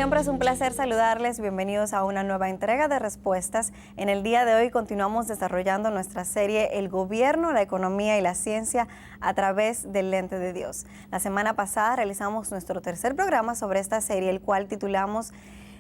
siempre es un placer saludarles. Bienvenidos a una nueva entrega de respuestas. En el día de hoy continuamos desarrollando nuestra serie El Gobierno, la Economía y la Ciencia a través del lente de Dios. La semana pasada realizamos nuestro tercer programa sobre esta serie, el cual titulamos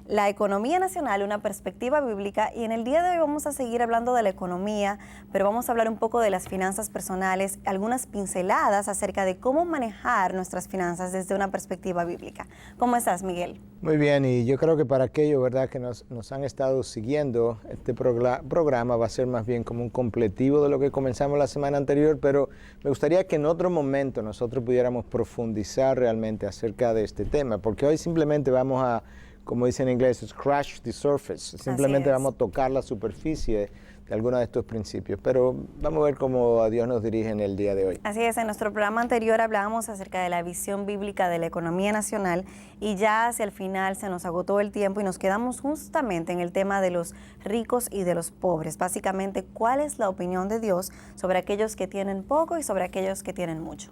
La Economía Nacional, una perspectiva bíblica, y en el día de hoy vamos a seguir hablando de la economía, pero vamos a hablar un poco de las finanzas personales, algunas pinceladas acerca de cómo manejar nuestras finanzas desde una perspectiva bíblica. ¿Cómo estás, Miguel? Muy bien, y yo creo que para aquellos, ¿verdad?, que nos han estado siguiendo, este programa va a ser más bien como un completivo de lo que comenzamos la semana anterior, pero me gustaría que en otro momento nosotros pudiéramos profundizar realmente acerca de este tema, porque hoy simplemente vamos a, como dicen en inglés, scratch the surface. Simplemente vamos a tocar la superficie de algunos de estos principios. Pero vamos a ver cómo Dios nos dirige en el día de hoy. Así es, en nuestro programa anterior hablábamos acerca de la visión bíblica de la economía nacional y ya hacia el final se nos agotó el tiempo y nos quedamos justamente en el tema de los ricos y de los pobres. Básicamente, ¿cuál es la opinión de Dios sobre aquellos que tienen poco y sobre aquellos que tienen mucho?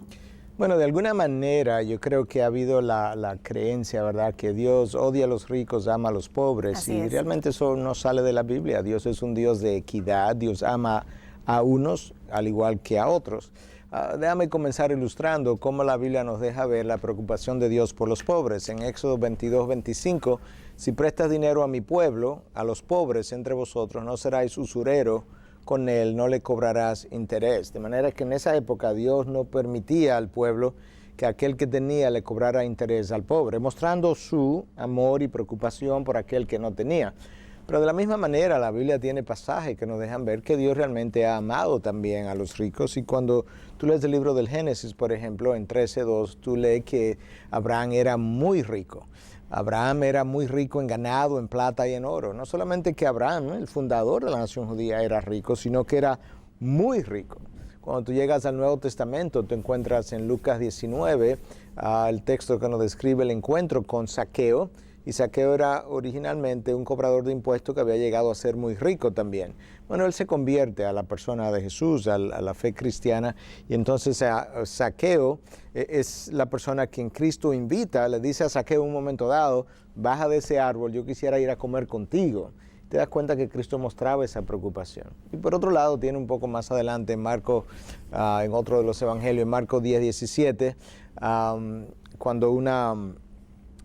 Bueno, de alguna manera yo creo que ha habido la creencia, ¿verdad?, que Dios odia a los ricos, ama a los pobres. Así y es. Realmente eso no sale de la Biblia. Dios es un Dios de equidad. Dios ama a unos al igual que a otros. Déjame comenzar ilustrando cómo la Biblia nos deja ver la preocupación de Dios por los pobres. En Éxodo 22:25, si prestas dinero a mi pueblo, a los pobres entre vosotros, no seráis usurero con él, no le cobrarás interés. De manera que en esa época Dios no permitía al pueblo que aquel que tenía le cobrara interés al pobre, mostrando su amor y preocupación por aquel que no tenía. Pero de la misma manera la Biblia tiene pasajes que nos dejan ver que Dios realmente ha amado también a los ricos. Y cuando tú lees el libro del Génesis, por ejemplo, en 13:2, tú lees que Abraham era muy rico. Abraham era muy rico en ganado, en plata y en oro. No solamente que Abraham, el fundador de la nación judía, era rico, sino que era muy rico. Cuando tú llegas al Nuevo Testamento, te encuentras en Lucas 19, el texto que nos describe el encuentro con Zaqueo. Y Zaqueo era originalmente un cobrador de impuestos que había llegado a ser muy rico también. Bueno, él se convierte a la persona de Jesús, a la fe cristiana, y entonces Zaqueo es la persona a quien Cristo invita, le dice a Zaqueo en un momento dado, baja de ese árbol, yo quisiera ir a comer contigo. Te das cuenta que Cristo mostraba esa preocupación. Y por otro lado, tiene un poco más adelante en Marcos, en otro de los evangelios, en Marcos 10:17,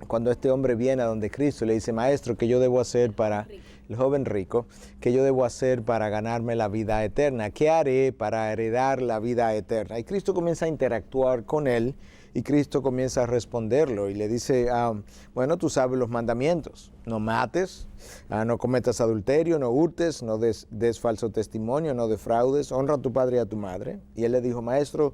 cuando este hombre viene a donde Cristo le dice, maestro, ¿qué yo debo hacer para, el joven rico, qué yo debo hacer para ganarme la vida eterna? ¿Qué haré para heredar la vida eterna? Y Cristo comienza a interactuar con él y Cristo comienza a responderlo y le dice, bueno, tú sabes los mandamientos, no mates, no cometas adulterio, no hurtes, no des falso testimonio, no defraudes, honra a tu padre y a tu madre. Y él le dijo, maestro,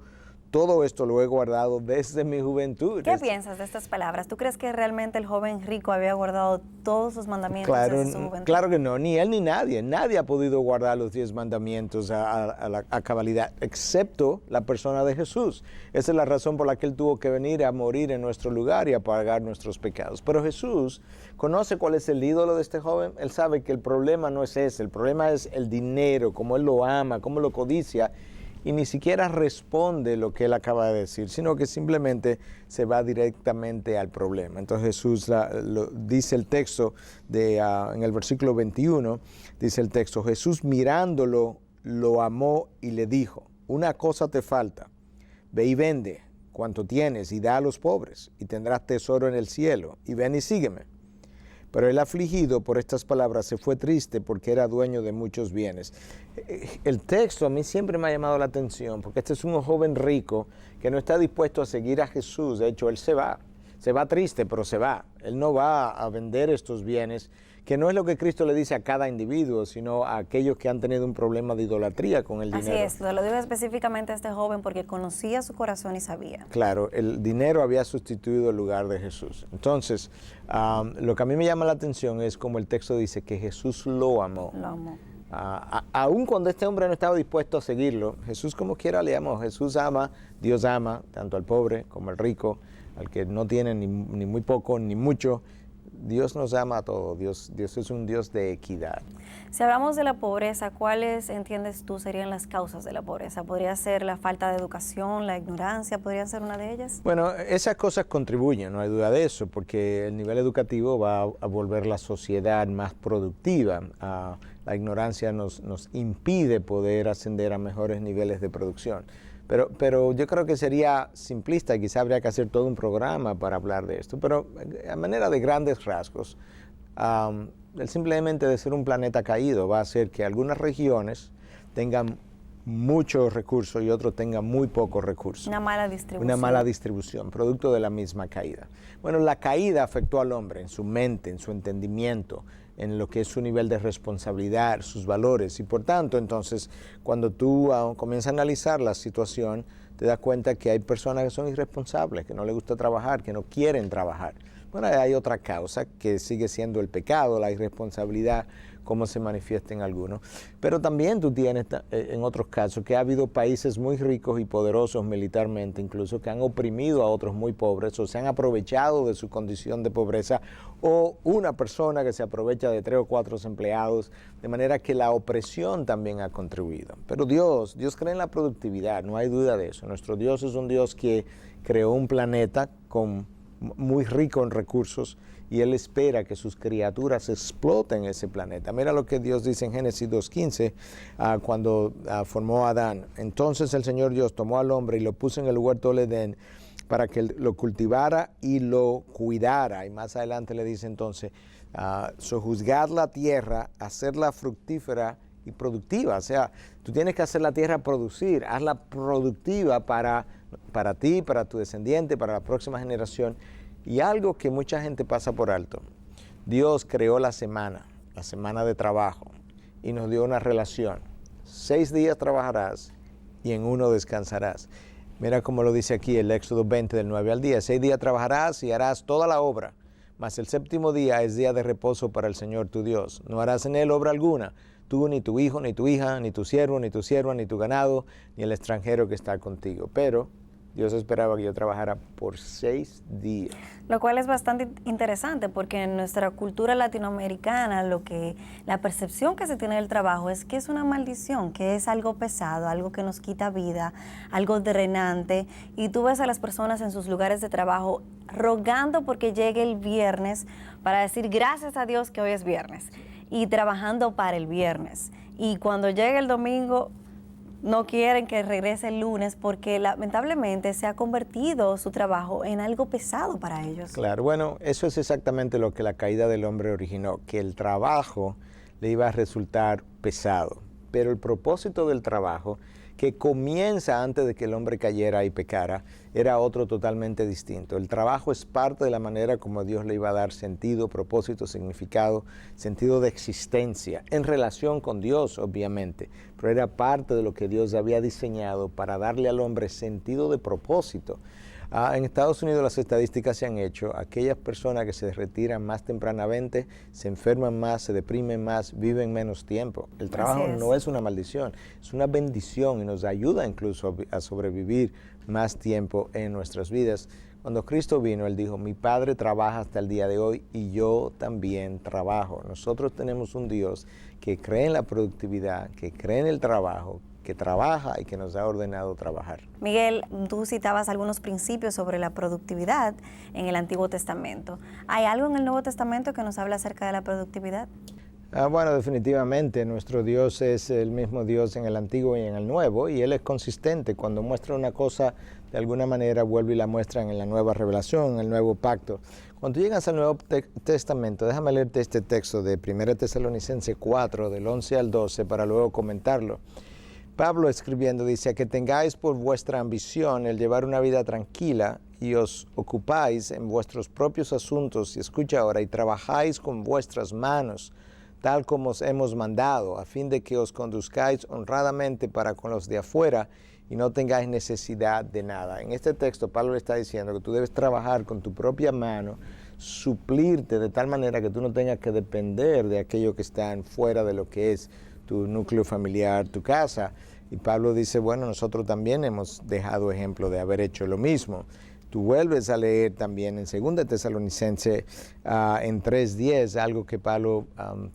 todo esto lo he guardado desde mi juventud. ¿Qué piensas de estas palabras? ¿Tú crees que realmente el joven rico había guardado todos sus mandamientos desde su juventud? Claro que no, ni él ni nadie. Nadie ha podido guardar los 10 mandamientos a cabalidad, excepto la persona de Jesús. Esa es la razón por la que él tuvo que venir a morir en nuestro lugar y a pagar nuestros pecados. Pero Jesús conoce cuál es el ídolo de este joven. Él sabe que el problema no es ese, el problema es el dinero, cómo él lo ama, cómo lo codicia. Y ni siquiera responde lo que él acaba de decir, sino que simplemente se va directamente al problema. Entonces Jesús dice el texto en el versículo 21, dice el texto, Jesús mirándolo, lo amó y le dijo, una cosa te falta, ve y vende cuanto tienes y da a los pobres y tendrás tesoro en el cielo y ven y sígueme. Pero el afligido por estas palabras se fue triste porque era dueño de muchos bienes. El texto a mí siempre me ha llamado la atención porque este es un joven rico que no está dispuesto a seguir a Jesús. De hecho, él se va triste, pero se va. Él no va a vender estos bienes, que no es lo que Cristo le dice a cada individuo, sino a aquellos que han tenido un problema de idolatría con el dinero. Así es, lo digo específicamente a este joven porque conocía su corazón y sabía. Claro, el dinero había sustituido el lugar de Jesús. Entonces, lo que a mí me llama la atención es como el texto dice que Jesús lo amó. Lo amó. Aun cuando este hombre no estaba dispuesto a seguirlo, Jesús como quiera le amó. Jesús ama, Dios ama tanto al pobre como al rico, al que no tiene ni muy poco ni mucho. Dios nos ama a todos, Dios es un Dios de equidad. Si hablamos de la pobreza, ¿cuáles entiendes tú serían las causas de la pobreza? ¿Podría ser la falta de educación, la ignorancia? ¿Podría ser una de ellas? Bueno, esas cosas contribuyen, no hay duda de eso, porque el nivel educativo va a volver la sociedad más productiva. La ignorancia nos impide poder ascender a mejores niveles de producción. Pero yo creo que sería simplista, quizá habría que hacer todo un programa para hablar de esto, pero a manera de grandes rasgos, el simplemente de ser un planeta caído va a hacer que algunas regiones tengan muchos recursos y otros tengan muy pocos recursos. Una mala distribución. Una mala distribución, producto de la misma caída. Bueno, la caída afectó al hombre en su mente, en su entendimiento, en lo que es su nivel de responsabilidad, sus valores. Y por tanto, entonces, cuando tú comienzas a analizar la situación, te das cuenta que hay personas que son irresponsables, que no les gusta trabajar, que no quieren trabajar. Bueno, hay otra causa que sigue siendo el pecado, la irresponsabilidad, cómo se manifiesta en algunos. Pero también tú tienes en otros casos que ha habido países muy ricos y poderosos militarmente, incluso que han oprimido a otros muy pobres o se han aprovechado de su condición de pobreza, o una persona que se aprovecha de 3 o 4 empleados, de manera que la opresión también ha contribuido. Pero Dios cree en la productividad, no hay duda de eso. Nuestro Dios es un Dios que creó un planeta muy rico en recursos y Él espera que sus criaturas exploten ese planeta. Mira lo que Dios dice en Génesis 2:15 cuando formó a Adán. Entonces el Señor Dios tomó al hombre y lo puso en el huerto del Edén para que lo cultivara y lo cuidara. Y más adelante le dice entonces, sojuzgar la tierra, hacerla fructífera y productiva. O sea, tú tienes que hacer la tierra producir, hazla productiva para ti, para tu descendiente, para la próxima generación. Y algo que mucha gente pasa por alto, Dios creó la semana de trabajo, y nos dio una relación. 6 días trabajarás y en 1 descansarás. Mira cómo lo dice aquí el Éxodo 20 del 9 al 10. 6 días trabajarás y harás toda la obra, mas el 7º día es día de reposo para el Señor tu Dios. No harás en él obra alguna, tú, ni tu hijo, ni tu hija, ni tu siervo, ni tu sierva, ni tu ganado, ni el extranjero que está contigo. Pero Dios esperaba que yo trabajara por 6 días. Lo cual es bastante interesante porque en nuestra cultura latinoamericana la percepción que se tiene del trabajo es que es una maldición, que es algo pesado, algo que nos quita vida, algo drenante. Y tú ves a las personas en sus lugares de trabajo rogando porque llegue el viernes para decir gracias a Dios que hoy es viernes y trabajando para el viernes. Y cuando llega el domingo no quieren que regrese el lunes porque lamentablemente se ha convertido su trabajo en algo pesado para ellos. Claro, bueno, eso es exactamente lo que la caída del hombre originó, que el trabajo le iba a resultar pesado. Pero el propósito del trabajo, que comienza antes de que el hombre cayera y pecara, era otro totalmente distinto. El trabajo es parte de la manera como Dios le iba a dar sentido, propósito, significado, sentido de existencia, en relación con Dios, obviamente, pero era parte de lo que Dios había diseñado para darle al hombre sentido de propósito. En Estados Unidos las estadísticas se han hecho, aquellas personas que se retiran más tempranamente, se enferman más, se deprimen más, viven menos tiempo. El trabajo no es una maldición, es una bendición y nos ayuda incluso a sobrevivir más tiempo en nuestras vidas. Cuando Cristo vino, Él dijo, mi Padre trabaja hasta el día de hoy y yo también trabajo. Nosotros tenemos un Dios que cree en la productividad, que cree en el trabajo, que trabaja y que nos ha ordenado trabajar. Miguel, tú citabas algunos principios sobre la productividad en el Antiguo Testamento. ¿Hay algo en el Nuevo Testamento que nos habla acerca de la productividad? Bueno, definitivamente nuestro Dios es el mismo Dios en el Antiguo y en el Nuevo, y Él es consistente. Cuando muestra una cosa, de alguna manera vuelve y la muestra en la nueva revelación, en el nuevo pacto. Cuando llegas al Nuevo Testamento, déjame leerte este texto de 1 Tesalonicenses 4, del 11 al 12, para luego comentarlo. Pablo escribiendo dice, a que tengáis por vuestra ambición el llevar una vida tranquila y os ocupáis en vuestros propios asuntos, y escucha ahora, y trabajáis con vuestras manos, tal como os hemos mandado, a fin de que os conduzcáis honradamente para con los de afuera y no tengáis necesidad de nada. En este texto Pablo le está diciendo que tú debes trabajar con tu propia mano, suplirte de tal manera que tú no tengas que depender de aquello que está fuera de lo que es tu núcleo familiar, tu casa. Y Pablo dice, bueno, nosotros también hemos dejado ejemplo de haber hecho lo mismo. Tú vuelves a leer también en 2 Tesalonicenses en 3:10, algo que Pablo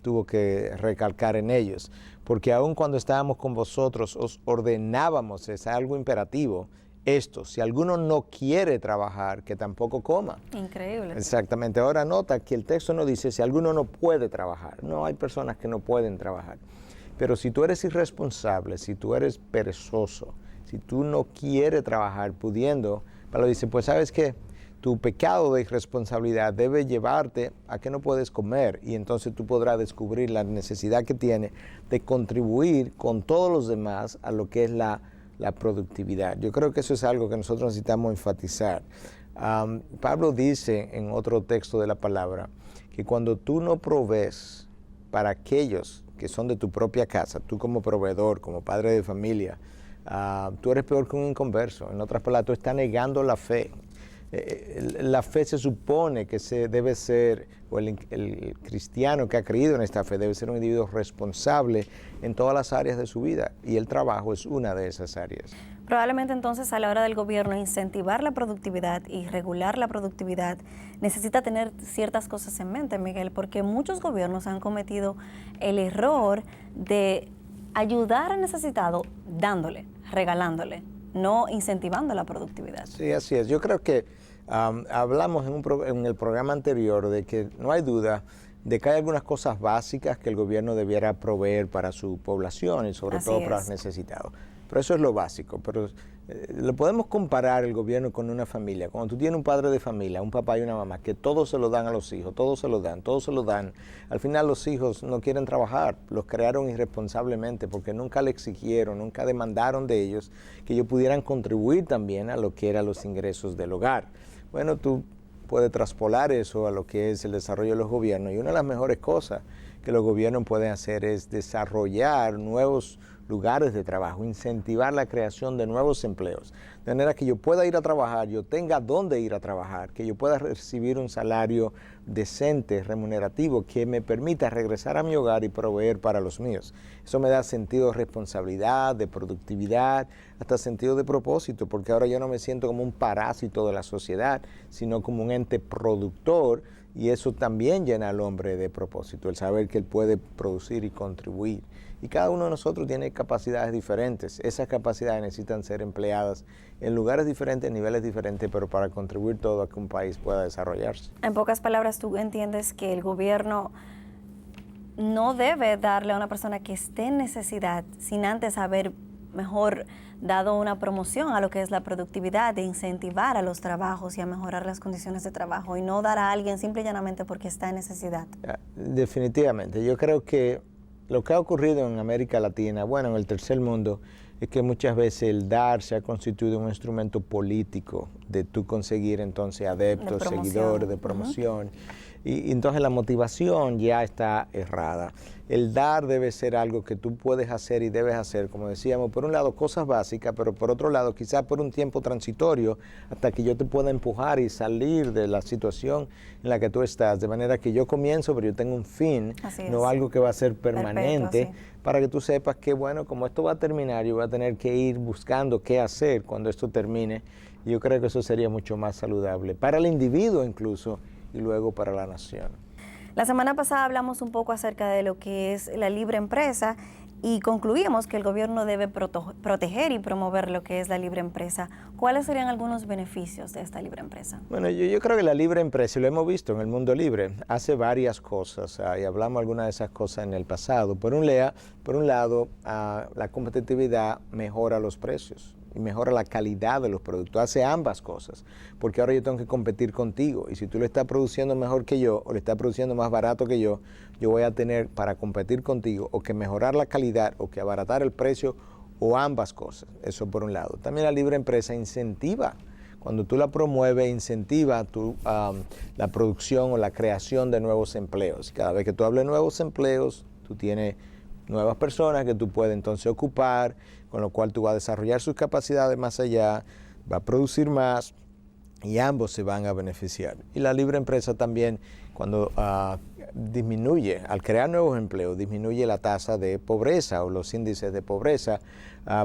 tuvo que recalcar en ellos. Porque aun cuando estábamos con vosotros, os ordenábamos, es algo imperativo, esto: si alguno no quiere trabajar, que tampoco coma. Increíble. Exactamente. Ahora nota que el texto no dice si alguno no puede trabajar. No, hay personas que no pueden trabajar. Pero si tú eres irresponsable, si tú eres perezoso, si tú no quieres trabajar pudiendo, Pablo dice, pues ¿sabes qué? Tu pecado de irresponsabilidad debe llevarte a que no puedes comer, y entonces tú podrás descubrir la necesidad que tiene de contribuir con todos los demás a lo que es la productividad. Yo creo que eso es algo que nosotros necesitamos enfatizar. Pablo dice en otro texto de la palabra que cuando tú no provees para aquellos que son de tu propia casa, tú como proveedor, como padre de familia, tú eres peor que un inconverso. En otras palabras, tú estás negando la fe. La fe se supone que debe ser, o el cristiano que ha creído en esta fe debe ser un individuo responsable en todas las áreas de su vida, y el trabajo es una de esas áreas. Probablemente entonces, a la hora del gobierno incentivar la productividad y regular la productividad, necesita tener ciertas cosas en mente, Miguel, porque muchos gobiernos han cometido el error de ayudar al necesitado dándole, regalándole, no incentivando la productividad. Sí, así es. Yo creo que hablamos en el programa anterior de que no hay duda de que hay algunas cosas básicas que el gobierno debiera proveer para su población y sobre todo para los necesitados. Pero eso es lo básico. Pero lo podemos comparar el gobierno con una familia. Cuando tú tienes un padre de familia, un papá y una mamá, que todos se lo dan a los hijos, todos se lo dan. Al final los hijos no quieren trabajar, los crearon irresponsablemente porque nunca le exigieron, nunca demandaron de ellos que ellos pudieran contribuir también a lo que eran los ingresos del hogar. Bueno, tú puedes traspolar eso a lo que es el desarrollo de los gobiernos, y una de las mejores cosas que los gobiernos pueden hacer es desarrollar nuevos lugares de trabajo, incentivar la creación de nuevos empleos, de manera que yo pueda ir a trabajar, yo tenga dónde ir a trabajar, que yo pueda recibir un salario decente, remunerativo, que me permita regresar a mi hogar y proveer para los míos. Eso me da sentido de responsabilidad, de productividad, hasta sentido de propósito, porque ahora yo no me siento como un parásito de la sociedad, sino como un ente productor, y eso también llena al hombre de propósito, el saber que él puede producir y contribuir. Y cada uno de nosotros tiene capacidades diferentes. Esas capacidades necesitan ser empleadas en lugares diferentes, niveles diferentes, pero para contribuir todo a que un país pueda desarrollarse. En pocas palabras, tú entiendes que el gobierno no debe darle a una persona que esté en necesidad sin antes haber mejor dado una promoción a lo que es la productividad, de incentivar a los trabajos y a mejorar las condiciones de trabajo, y no dar a alguien simple y llanamente porque está en necesidad. Definitivamente. Yo creo que lo que ha ocurrido en América Latina, bueno, en el tercer mundo, es que muchas veces el dar se ha constituido un instrumento político de tú conseguir entonces adeptos, seguidores, de promoción. Y entonces la motivación ya está errada. El dar debe ser algo que tú puedes hacer y debes hacer, como decíamos, por un lado cosas básicas, pero por otro lado quizás por un tiempo transitorio hasta que yo te pueda empujar y salir de la situación en la que tú estás, de manera que yo comienzo, pero yo tengo un fin, no algo que va a ser permanente, para que tú sepas que, bueno, como esto va a terminar, yo voy a tener que ir buscando qué hacer cuando esto termine, y yo creo que eso sería mucho más saludable, para el individuo incluso, y luego para la nación. La semana pasada hablamos un poco acerca de lo que es la libre empresa y concluimos que el gobierno debe proteger y promover lo que es la libre empresa. ¿Cuáles serían algunos beneficios de esta libre empresa? Bueno, yo creo que la libre empresa, y lo hemos visto en el mundo libre, hace varias cosas, y hablamos algunas de esas cosas en el pasado. Por un lado, la competitividad mejora los precios y mejora la calidad de los productos, hace ambas cosas, porque ahora yo tengo que competir contigo, y si tú lo estás produciendo mejor que yo o lo estás produciendo más barato que yo voy a tener para competir contigo o que mejorar la calidad o que abaratar el precio, o ambas cosas. Eso por un lado. También la libre empresa incentiva, cuando tú la promueves, incentiva la producción o la creación de nuevos empleos. Cada vez que tú hables de nuevos empleos, tú tienes nuevas personas que tú puedes entonces ocupar, con lo cual tú vas a desarrollar sus capacidades más allá, va a producir más y ambos se van a beneficiar. Y la libre empresa también cuando disminuye, al crear nuevos empleos, disminuye la tasa de pobreza o los índices de pobreza,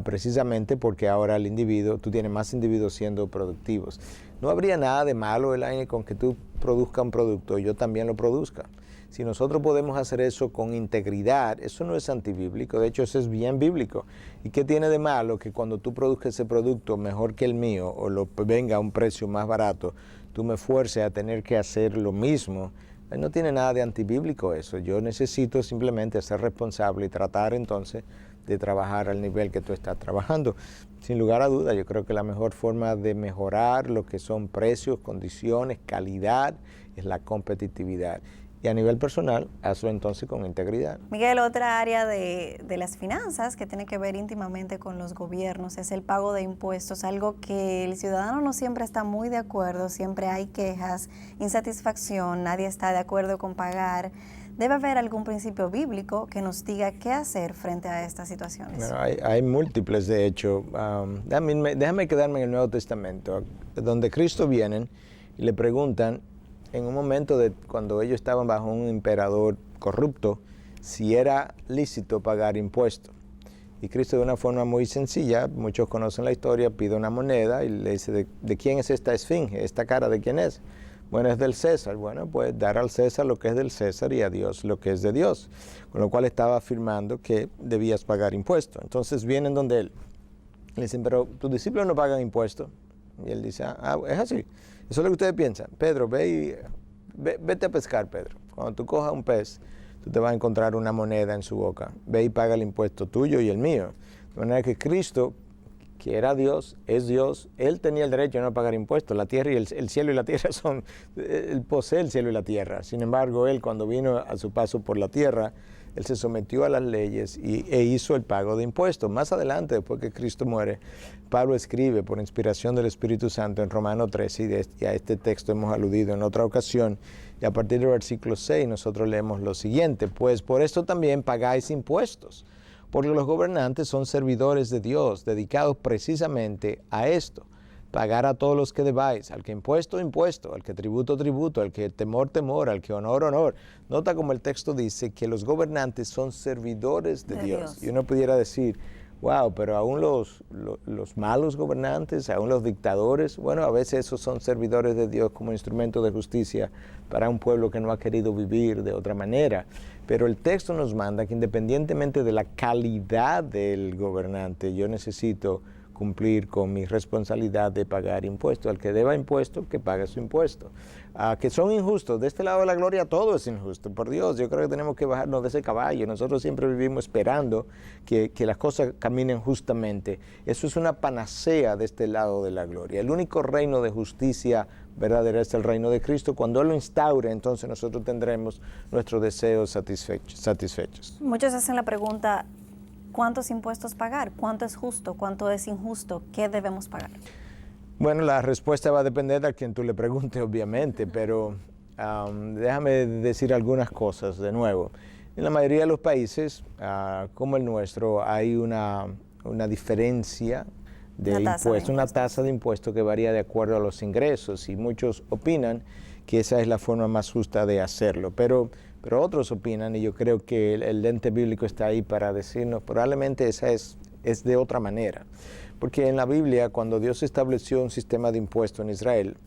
precisamente porque ahora tú tienes más individuos siendo productivos. No habría nada de malo, Elaine, con que tú produzcas un producto y yo también lo produzca. Si nosotros podemos hacer eso con integridad, eso no es antibíblico, de hecho eso es bien bíblico. ¿Y qué tiene de malo que cuando tú produzcas ese producto mejor que el mío o venga a un precio más barato, tú me fuerces a tener que hacer lo mismo? No tiene nada de antibíblico eso. Yo necesito simplemente ser responsable y tratar entonces de trabajar al nivel que tú estás trabajando. Sin lugar a duda, yo creo que la mejor forma de mejorar lo que son precios, condiciones, calidad, es la competitividad. Y a nivel personal, hazlo entonces con integridad. Miguel, otra área de las finanzas que tiene que ver íntimamente con los gobiernos es el pago de impuestos, algo que el ciudadano no siempre está muy de acuerdo, siempre hay quejas, insatisfacción, nadie está de acuerdo con pagar. Debe haber algún principio bíblico que nos diga qué hacer frente a estas situaciones. Bueno, hay múltiples, de hecho. Déjame quedarme en el Nuevo Testamento, donde Cristo viene y le preguntan, en un momento cuando ellos estaban bajo un emperador corrupto, si era lícito pagar impuestos. Y Cristo, de una forma muy sencilla, muchos conocen la historia, pide una moneda y le dice, ¿de quién es esta esfinge? ¿Esta cara de quién es? Bueno, es del César. Bueno, pues dar al César lo que es del César y a Dios lo que es de Dios. Con lo cual estaba afirmando que debías pagar impuestos. Entonces vienen donde él. Le dicen, pero tus discípulos no pagan impuestos. Y él dice, es así. Eso es lo que ustedes piensan. Pedro, vete a pescar, Pedro. Cuando tú cojas un pez, tú te vas a encontrar una moneda en su boca. Ve y paga el impuesto tuyo y el mío. De manera que Cristo, que era Dios, es Dios, Él tenía el derecho de no pagar impuestos. La tierra y el cielo y la tierra Él posee el cielo y la tierra. Sin embargo, Él cuando vino a su paso por la tierra, Él se sometió a las leyes e hizo el pago de impuestos. Más adelante, después que Cristo muere, Pablo escribe por inspiración del Espíritu Santo en Romanos 13, y a este texto hemos aludido en otra ocasión, y a partir del versículo 6 nosotros leemos lo siguiente, pues por esto también pagáis impuestos, porque los gobernantes son servidores de Dios, dedicados precisamente a esto, pagar a todos los que debáis, al que impuesto, impuesto, al que tributo, tributo, al que temor, temor, al que honor, honor. Nota como el texto dice que los gobernantes son servidores de Dios. Y uno pudiera decir, wow, pero aún los malos gobernantes, aún los dictadores, bueno, a veces esos son servidores de Dios como instrumento de justicia para un pueblo que no ha querido vivir de otra manera. Pero el texto nos manda que independientemente de la calidad del gobernante, yo necesito cumplir con mi responsabilidad de pagar impuestos. Al que deba impuestos, que pague su impuesto. Que son injustos. De este lado de la gloria todo es injusto. Por Dios, yo creo que tenemos que bajarnos de ese caballo. Nosotros siempre vivimos esperando que las cosas caminen justamente. Eso es una panacea de este lado de la gloria. El único reino de justicia verdadera es el reino de Cristo. Cuando Él lo instaure, entonces nosotros tendremos nuestros deseos satisfechos. Muchos hacen la pregunta, ¿cuántos impuestos pagar? ¿Cuánto es justo? ¿Cuánto es injusto? ¿Qué debemos pagar? Bueno, la respuesta va a depender de a quien tú le preguntes, obviamente, pero déjame decir algunas cosas de nuevo. En la mayoría de los países, como el nuestro, hay una diferencia de impuestos, una tasa de impuestos que varía de acuerdo a los ingresos, y muchos opinan que esa es la forma más justa de hacerlo, pero otros opinan, y yo creo que el lente bíblico está ahí para decirnos, probablemente esa es de otra manera. Porque en la Biblia, cuando Dios estableció un sistema de impuestos en Israel,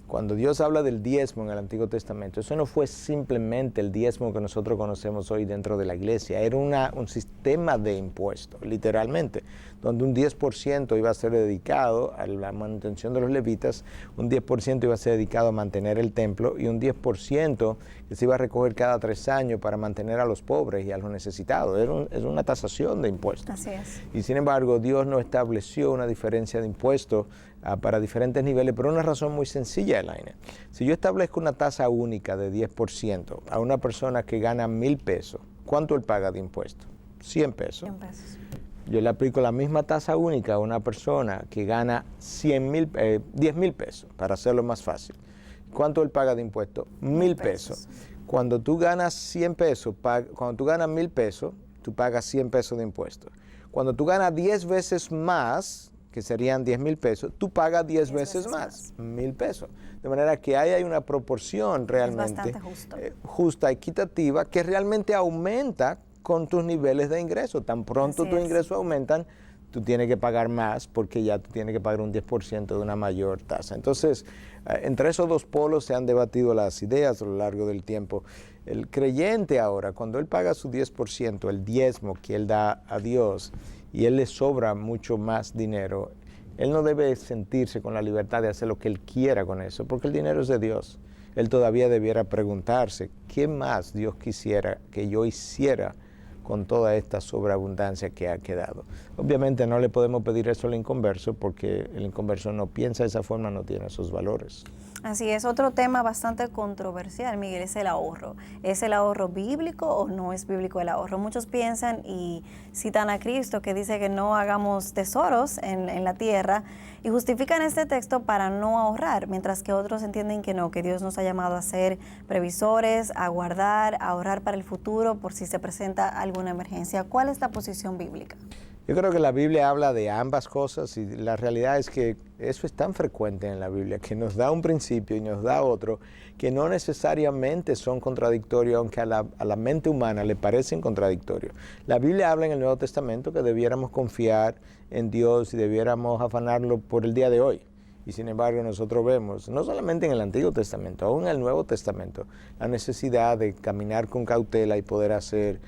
cuando Dios habla del diezmo en el Antiguo Testamento, eso no fue simplemente el diezmo que nosotros conocemos hoy dentro de la iglesia, era un sistema de impuestos, literalmente, donde un 10% iba a ser dedicado a la manutención de los levitas, un 10% iba a ser dedicado a mantener el templo y un 10% que se iba a recoger cada 3 años para mantener a los pobres y a los necesitados. Es una tasación de impuestos. Así es. Y sin embargo, Dios no estableció una diferencia de impuestos para diferentes niveles, por una razón muy sencilla, Elaine. Si yo establezco una tasa única de 10% a una persona que gana 1,000 pesos, ¿cuánto él paga de impuestos? 100 pesos. 100 pesos. Yo le aplico la misma tasa única a una persona que gana 10,000 pesos, para hacerlo más fácil. ¿Cuánto él paga de impuestos? 1,000 pesos. Cuando tú ganas 100 pesos, cuando tú ganas 1,000 pesos, tú pagas 100 pesos de impuestos. Cuando tú ganas 10 veces más que serían 10,000 pesos, tú pagas 10 veces más, 1,000 pesos. De manera que ahí hay una proporción realmente justa, equitativa, que realmente aumenta con tus niveles de ingreso. Tan pronto tus ingresos aumentan, tú tienes que pagar más porque ya tú tienes que pagar un 10% de una mayor tasa. Entonces, entre esos dos polos se han debatido las ideas a lo largo del tiempo. El creyente ahora, cuando él paga su 10%, el diezmo que él da a Dios, y él le sobra mucho más dinero, él no debe sentirse con la libertad de hacer lo que él quiera con eso, porque el dinero es de Dios. Él todavía debiera preguntarse, ¿qué más Dios quisiera que yo hiciera con toda esta sobreabundancia que ha quedado? Obviamente no le podemos pedir eso al inconverso, porque el inconverso no piensa de esa forma, no tiene esos valores. Así es, otro tema bastante controversial, Miguel, es el ahorro. ¿Es el ahorro bíblico o no es bíblico el ahorro? Muchos piensan y citan a Cristo, que dice que no hagamos tesoros en la tierra, y justifican este texto para no ahorrar, mientras que otros entienden que no, que Dios nos ha llamado a ser previsores, a guardar, a ahorrar para el futuro por si se presenta alguna emergencia. ¿Cuál es la posición bíblica? Yo creo que la Biblia habla de ambas cosas, y la realidad es que eso es tan frecuente en la Biblia, que nos da un principio y nos da otro, que no necesariamente son contradictorios, aunque a la mente humana le parecen contradictorios. La Biblia habla en el Nuevo Testamento que debiéramos confiar en Dios y debiéramos afanarlo por el día de hoy. Y sin embargo nosotros vemos, no solamente en el Antiguo Testamento, aún en el Nuevo Testamento, la necesidad de caminar con cautela y poder hacer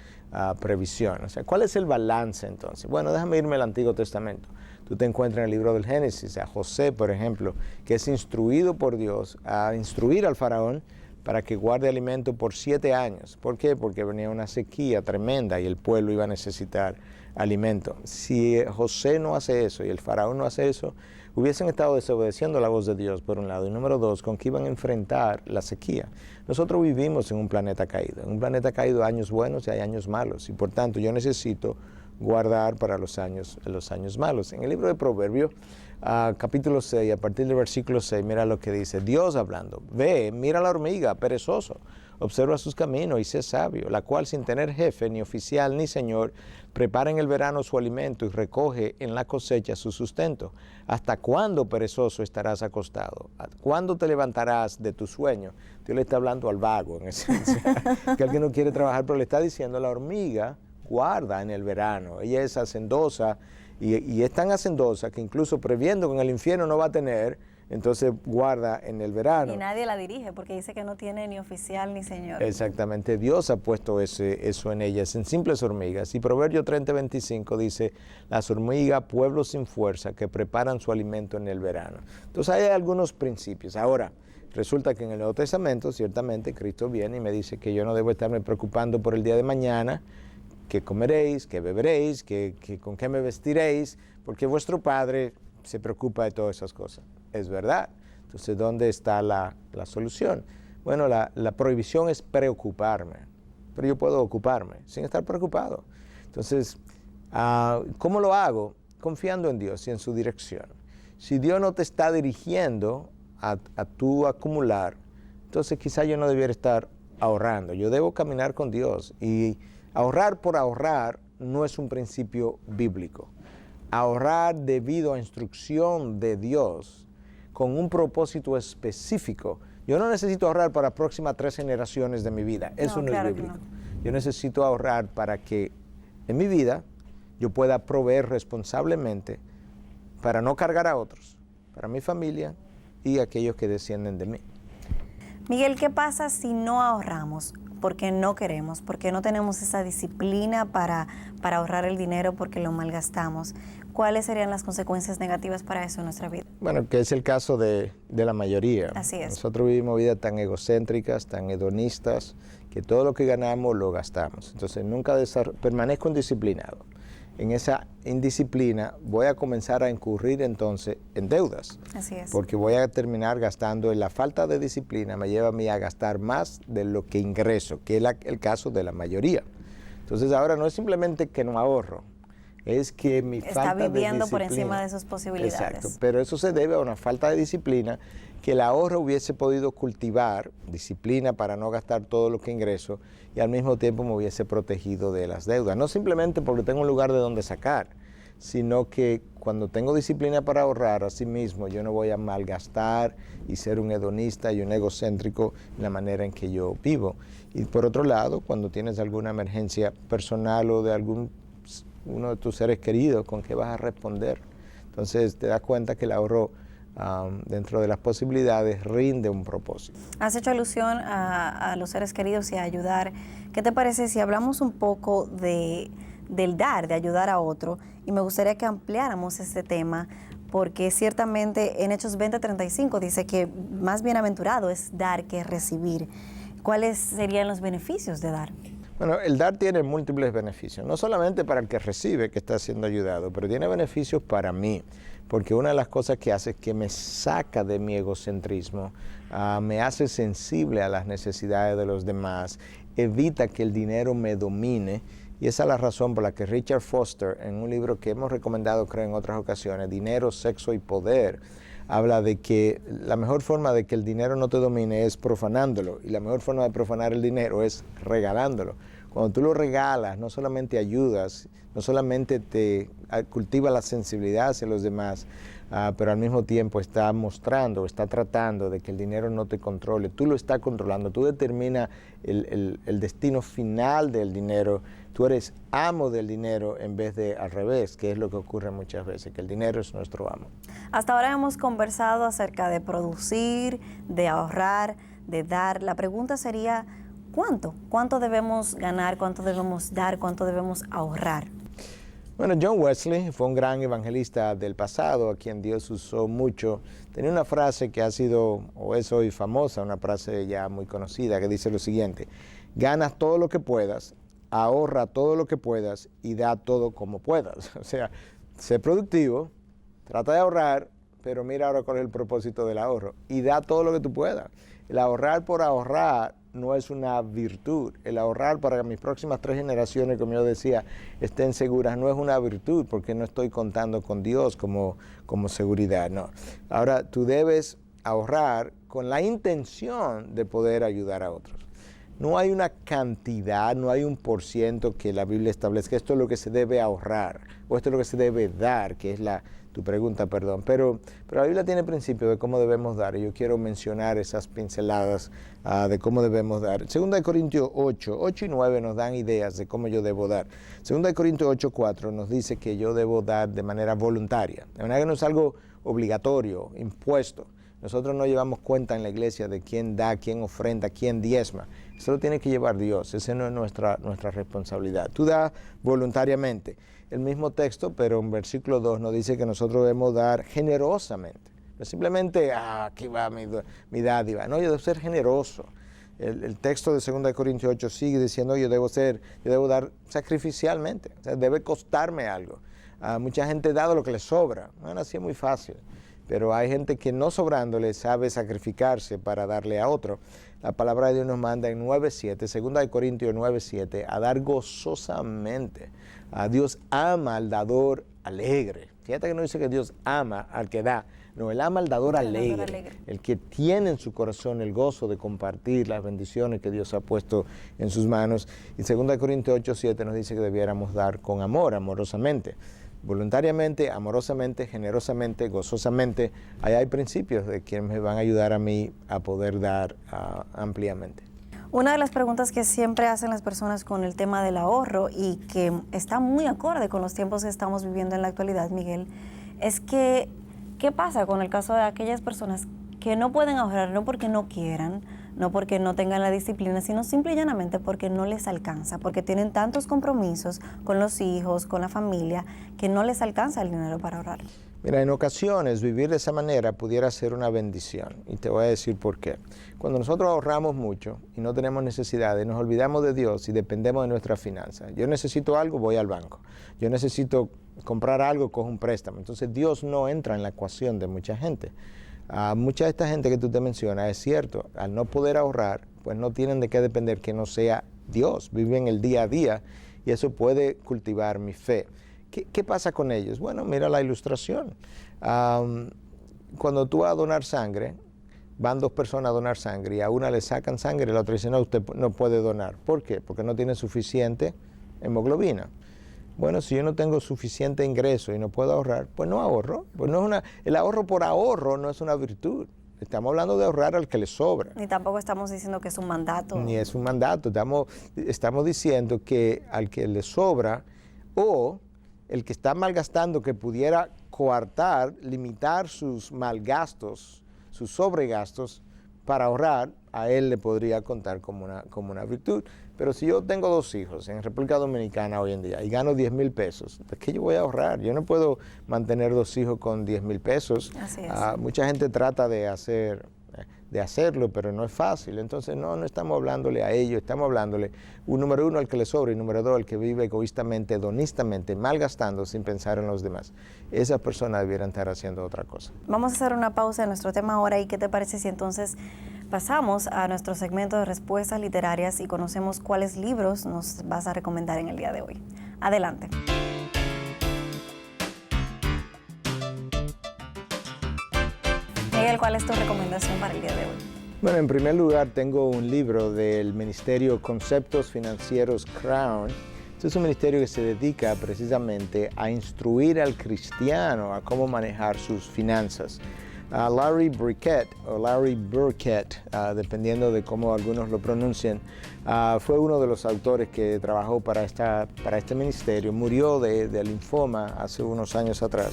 previsión. O sea, ¿cuál es el balance entonces? Bueno, déjame irme al Antiguo Testamento. Tú te encuentras en el libro del Génesis a José, por ejemplo, que es instruido por Dios a instruir al faraón para que guarde alimento por 7 años. ¿Por qué? Porque venía una sequía tremenda y el pueblo iba a necesitar alimento. Si José no hace eso y el faraón no hace eso, hubiesen estado desobedeciendo la voz de Dios, por un lado, y número dos, con que iban a enfrentar la sequía. Nosotros vivimos en un planeta caído. En un planeta caído hay años buenos y hay años malos, y por tanto yo necesito guardar para los años malos. En el libro de Proverbios, capítulo 6, a partir del versículo 6, mira lo que dice Dios hablando. Ve, mira la hormiga, perezoso, observa sus caminos y sé sabio, la cual sin tener jefe, ni oficial, ni señor, prepara en el verano su alimento y recoge en la cosecha su sustento. ¿Hasta cuándo, perezoso, estarás acostado? ¿Cuándo te levantarás de tu sueño? Dios le está hablando al vago, en esencia, que alguien no quiere trabajar, pero le está diciendo la hormiga guarda en el verano. Ella es hacendosa y es tan hacendosa que incluso previendo que en el infierno no va a tener, entonces guarda en el verano. Y nadie la dirige porque dice que no tiene ni oficial ni señor. Exactamente, Dios ha puesto eso en ellas, en simples hormigas. Y Proverbio 30:25 dice, las hormigas, pueblo sin fuerza, que preparan su alimento en el verano. Entonces hay algunos principios. Ahora, resulta que en el Nuevo Testamento, ciertamente, Cristo viene y me dice que yo no debo estarme preocupando por el día de mañana, qué comeréis, qué beberéis, con qué me vestiréis, porque vuestro Padre se preocupa de todas esas cosas. Es verdad. Entonces, ¿dónde está la solución? Bueno, la prohibición es preocuparme, pero yo puedo ocuparme sin estar preocupado. Entonces, ¿cómo lo hago? Confiando en Dios y en su dirección. Si Dios no te está dirigiendo a tu acumular, entonces quizá yo no debiera estar ahorrando. Yo debo caminar con Dios, y ahorrar por ahorrar no es un principio bíblico. Ahorrar debido a instrucción de Dios, con un propósito específico. Yo no necesito ahorrar para las próximas 3 generaciones de mi vida. Eso no es bíblico. Yo necesito ahorrar para que en mi vida yo pueda proveer responsablemente para no cargar a otros, para mi familia y aquellos que descienden de mí. Miguel, ¿qué pasa si no ahorramos? Porque no queremos, porque no tenemos esa disciplina para ahorrar el dinero, porque lo malgastamos. ¿Cuáles serían las consecuencias negativas para eso en nuestra vida? Bueno, que es el caso de la mayoría. Así es. Nosotros vivimos vidas tan egocéntricas, tan hedonistas, que todo lo que ganamos lo gastamos. Entonces nunca permanezco indisciplinado. En esa indisciplina voy a comenzar a incurrir entonces en deudas. Así es. Porque voy a terminar gastando, en la falta de disciplina me lleva a mí a gastar más de lo que ingreso, que es el caso de la mayoría. Entonces ahora no es simplemente que no ahorro, es que mi falta de disciplina. Está viviendo por encima de sus posibilidades. Exacto, pero eso se debe a una falta de disciplina, que el ahorro hubiese podido cultivar disciplina para no gastar todo lo que ingreso, y al mismo tiempo me hubiese protegido de las deudas. No simplemente porque tengo un lugar de donde sacar, sino que cuando tengo disciplina para ahorrar, asimismo, yo no voy a malgastar y ser un hedonista y un egocéntrico en la manera en que yo vivo. Y por otro lado, cuando tienes alguna emergencia personal o de uno de tus seres queridos, ¿con qué vas a responder? Entonces te das cuenta que el ahorro, dentro de las posibilidades, rinde un propósito. Has hecho alusión a los seres queridos y a ayudar. ¿Qué te parece si hablamos un poco del dar, de ayudar a otro? Y me gustaría que ampliáramos este tema, porque ciertamente en Hechos 20:35 dice que más bienaventurado es dar que recibir. ¿Cuáles serían los beneficios de dar? Bueno, el dar tiene múltiples beneficios, no solamente para el que recibe, que está siendo ayudado, pero tiene beneficios para mí, porque una de las cosas que hace es que me saca de mi egocentrismo, me hace sensible a las necesidades de los demás, evita que el dinero me domine, y esa es la razón por la que Richard Foster, en un libro que hemos recomendado, creo, en otras ocasiones, Dinero, Sexo y Poder, habla de que la mejor forma de que el dinero no te domine es profanándolo, y la mejor forma de profanar el dinero es regalándolo. Cuando tú lo regalas, no solamente ayudas, no solamente te cultiva la sensibilidad hacia los demás, pero al mismo tiempo está mostrando, está tratando de que el dinero no te controle. Tú lo estás controlando, tú determinas el destino final del dinero. Tú eres amo del dinero en vez de al revés, que es lo que ocurre muchas veces, que el dinero es nuestro amo. Hasta ahora hemos conversado acerca de producir, de ahorrar, de dar. La pregunta sería, ¿cuánto? ¿Cuánto debemos ganar? ¿Cuánto debemos dar? ¿Cuánto debemos ahorrar? Bueno, John Wesley fue un gran evangelista del pasado, a quien Dios usó mucho. Tenía una frase que ha sido, o es hoy famosa, una frase ya muy conocida, que dice lo siguiente: ganas todo lo que puedas, ahorra todo lo que puedas y da todo como puedas. O sea, sé productivo, trata de ahorrar, pero mira ahora cuál es el propósito del ahorro, y da todo lo que tú puedas. El ahorrar por ahorrar no es una virtud. El ahorrar para que mis próximas 3 generaciones, como yo decía, estén seguras, no es una virtud, porque no estoy contando con Dios como seguridad, no. Ahora, tú debes ahorrar con la intención de poder ayudar a otros. No hay una cantidad, no hay un % que la Biblia establezca, esto es lo que se debe ahorrar, o esto es lo que se debe dar, que es tu pregunta, perdón. Pero la Biblia tiene principios de cómo debemos dar, y yo quiero mencionar esas pinceladas de cómo debemos dar. 2 Corintios 8 y 9 nos dan ideas de cómo yo debo dar. 2 Corintios 8:4 nos dice que yo debo dar de manera voluntaria, de manera que no es algo obligatorio, impuesto. Nosotros no llevamos cuenta en la iglesia de quién da, quién ofrenda, quién diezma. Eso lo tiene que llevar Dios, esa no es nuestra responsabilidad. Tú das voluntariamente. El mismo texto, pero en versículo 2 nos dice que nosotros debemos dar generosamente. No simplemente, aquí va mi dádiva. No, yo debo ser generoso. El texto de 2 Corintios 8 sigue diciendo, yo debo dar sacrificialmente. O sea, debe costarme algo. Mucha gente da lo que le sobra. Bueno, así es muy fácil. Pero hay gente que no sobrándole sabe sacrificarse para darle a otro. La palabra de Dios nos manda en 9:7, 2 Corintios 9:7, a dar gozosamente. Dios ama al dador alegre. Fíjate que no dice que Dios ama al que da, no, Él ama al dador alegre, el que tiene en su corazón el gozo de compartir las bendiciones que Dios ha puesto en sus manos. Y 2 Corintios 8:7 nos dice que debiéramos dar con amor, amorosamente. Voluntariamente, amorosamente, generosamente, gozosamente. Ahí hay principios de quienes me van a ayudar a mí a poder dar ampliamente. Una de las preguntas que siempre hacen las personas con el tema del ahorro y que está muy acorde con los tiempos que estamos viviendo en la actualidad, Miguel, es que, ¿qué pasa con el caso de aquellas personas que no pueden ahorrar, no porque no quieran, no porque no tengan la disciplina, sino simple y llanamente porque no les alcanza, porque tienen tantos compromisos con los hijos, con la familia, que no les alcanza el dinero para ahorrar? Mira, en ocasiones vivir de esa manera pudiera ser una bendición, y te voy a decir por qué. Cuando nosotros ahorramos mucho y no tenemos necesidades, nos olvidamos de Dios y dependemos de nuestras finanzas. Yo necesito algo, voy al banco. Yo necesito comprar algo, cojo un préstamo. Entonces Dios no entra en la ecuación de mucha gente. Mucha de esta gente que tú te mencionas, es cierto, al no poder ahorrar, pues no tienen de qué depender que no sea Dios, viven el día a día, y eso puede cultivar mi fe. ¿Qué pasa con ellos? Bueno, mira la ilustración. Cuando tú vas a donar sangre, van 2 personas a donar sangre y a una le sacan sangre y la otra dice, no, usted no puede donar. ¿Por qué? Porque no tiene suficiente hemoglobina. Bueno, si yo no tengo suficiente ingreso y no puedo ahorrar, pues no ahorro. Pues no es el ahorro por ahorro no es una virtud. Estamos hablando de ahorrar al que le sobra. Ni tampoco estamos diciendo que es un mandato. Ni es un mandato. Estamos diciendo que al que le sobra o el que está malgastando, que pudiera coartar, limitar sus malgastos, sus sobregastos para ahorrar, a él le podría contar como una virtud. Pero si yo tengo 2 hijos en República Dominicana hoy en día y gano 10,000 pesos, ¿de qué yo voy a ahorrar? Yo no puedo mantener 2 hijos con 10,000 pesos. Así es. Mucha gente trata de hacerlo, pero no es fácil. Entonces no estamos hablándole a ellos, estamos hablándole, número 1, al que le sobra, y número 2, al que vive egoístamente, hedonistamente, malgastando sin pensar en los demás. Esas personas debieran estar haciendo otra cosa. Vamos a hacer una pausa en nuestro tema ahora, y ¿qué te parece si entonces pasamos a nuestro segmento de respuestas literarias y conocemos cuáles libros nos vas a recomendar en el día de hoy? Adelante. Miguel, ¿cuál es tu recomendación para el día de hoy? Bueno, en primer lugar tengo un libro del Ministerio Conceptos Financieros Crown. Este es un ministerio que se dedica precisamente a instruir al cristiano a cómo manejar sus finanzas. Larry Burkett, dependiendo de cómo algunos lo pronuncien, fue uno de los autores que trabajó para este ministerio. Murió de linfoma hace unos años atrás.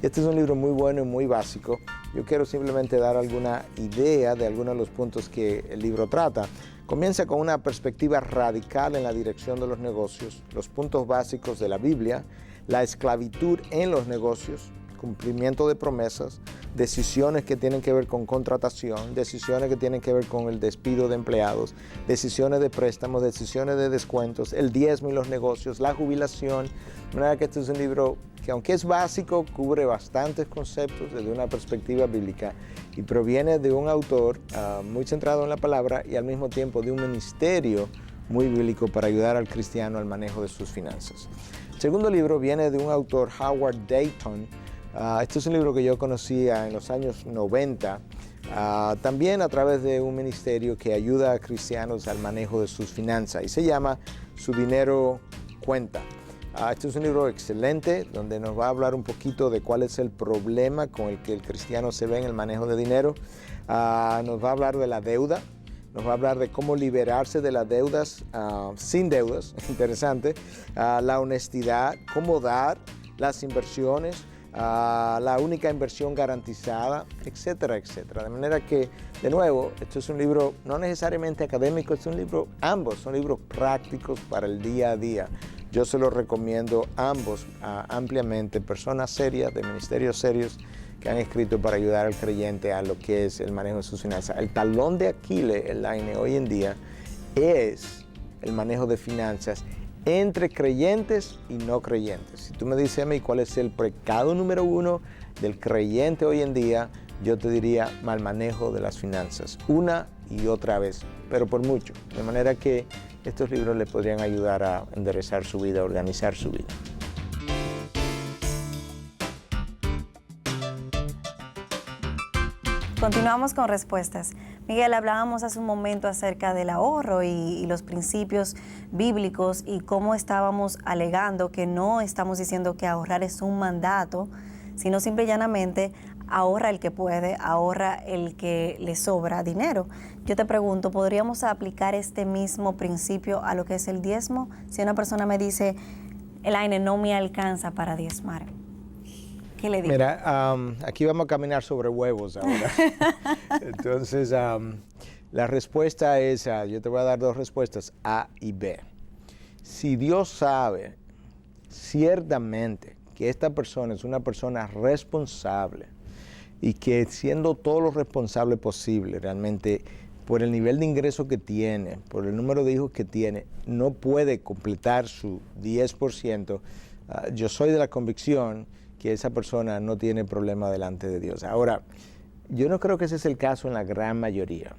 Este es un libro muy bueno y muy básico. Yo quiero simplemente dar alguna idea de algunos de los puntos que el libro trata. Comienza con una perspectiva radical en la dirección de los negocios, los puntos básicos de la Biblia, la esclavitud en los negocios, cumplimiento de promesas, decisiones que tienen que ver con contratación, decisiones que tienen que ver con el despido de empleados, decisiones de préstamos, decisiones de descuentos, el diezmo y los negocios, la jubilación. De manera que este es un libro que, aunque es básico, cubre bastantes conceptos desde una perspectiva bíblica y proviene de un autor muy centrado en la palabra y al mismo tiempo de un ministerio muy bíblico para ayudar al cristiano al manejo de sus finanzas. El segundo libro viene de un autor, Howard Dayton. Este es un libro que yo conocía en los años 90, también a través de un ministerio que ayuda a cristianos al manejo de sus finanzas y se llama Su Dinero Cuenta. Este es un libro excelente donde nos va a hablar un poquito de cuál es el problema con el que el cristiano se ve en el manejo de dinero. Nos va a hablar de la deuda, nos va a hablar de cómo liberarse de las deudas sin deudas, interesante, la honestidad, cómo dar, las inversiones, la única inversión garantizada, etcétera, etcétera. De manera que, de nuevo, esto es un libro no necesariamente académico, es un libro, ambos son libros prácticos para el día a día. Yo se los recomiendo ambos ampliamente, personas serias, de ministerios serios, que han escrito para ayudar al creyente a lo que es el manejo de sus finanzas. El talón de Aquiles, Elaine, hoy en día es el manejo de finanzas entre creyentes y no creyentes. Si tú me dices a mí cuál es el pecado número 1 del creyente hoy en día, yo te diría mal manejo de las finanzas, una y otra vez, pero por mucho. De manera que estos libros le podrían ayudar a enderezar su vida, a organizar su vida. Continuamos con respuestas. Miguel, hablábamos hace un momento acerca del ahorro y los principios bíblicos y cómo estábamos alegando que no estamos diciendo que ahorrar es un mandato, sino simple y llanamente ahorra el que puede, ahorra el que le sobra dinero. Yo te pregunto, ¿podríamos aplicar este mismo principio a lo que es el diezmo? Si una persona me dice, Elaine, no me alcanza para diezmar, ¿qué le digo? Mira, aquí vamos a caminar sobre huevos ahora. Entonces, la respuesta es, yo te voy a dar 2 respuestas, A y B. Si Dios sabe ciertamente que esta persona es una persona responsable y que siendo todo lo responsable posible, realmente por el nivel de ingreso que tiene, por el número de hijos que tiene, no puede completar su 10%, yo soy de la convicción que esa persona no tiene problema delante de Dios. Ahora, yo no creo que ese es el caso en la gran mayoría.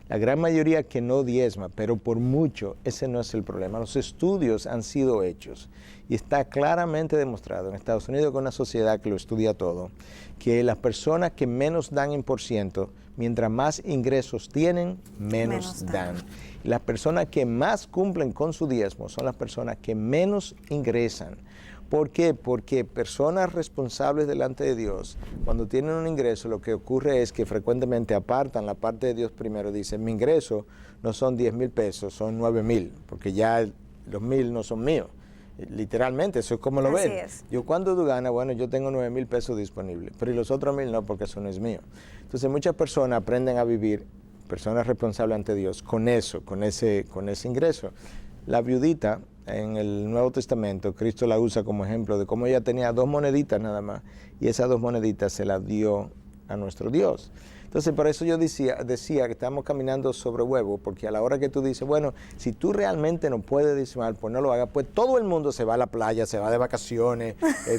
La gran mayoría que no diezma, pero por mucho, ese no es el problema. Los estudios han sido hechos y está claramente demostrado en Estados Unidos, con una sociedad que lo estudia todo, que las personas que menos dan en por ciento, mientras más ingresos tienen, menos dan. Y las personas que más cumplen con su diezmo son las personas que menos ingresan. ¿Por qué? Porque personas responsables delante de Dios, cuando tienen un ingreso, lo que ocurre es que frecuentemente apartan la parte de Dios primero. Dicen, mi ingreso no son 10,000 pesos, son 9,000, porque ya los 1,000 no son míos. Literalmente, eso es como lo ven. Es. Yo, cuando tú ganas, bueno, yo tengo 9,000 pesos disponibles, pero y los otros 1,000 no, porque eso no es mío. Entonces muchas personas aprenden a vivir, personas responsables ante Dios, con eso, con ese ingreso. La viudita, en el Nuevo Testamento, Cristo la usa como ejemplo de cómo ella tenía 2 moneditas nada más, y esas 2 moneditas se las dio a nuestro Dios. Entonces, por eso yo decía que estamos caminando sobre huevo, porque a la hora que tú dices, bueno, si tú realmente no puedes diezmar, pues no lo hagas, pues todo el mundo se va a la playa, se va de vacaciones,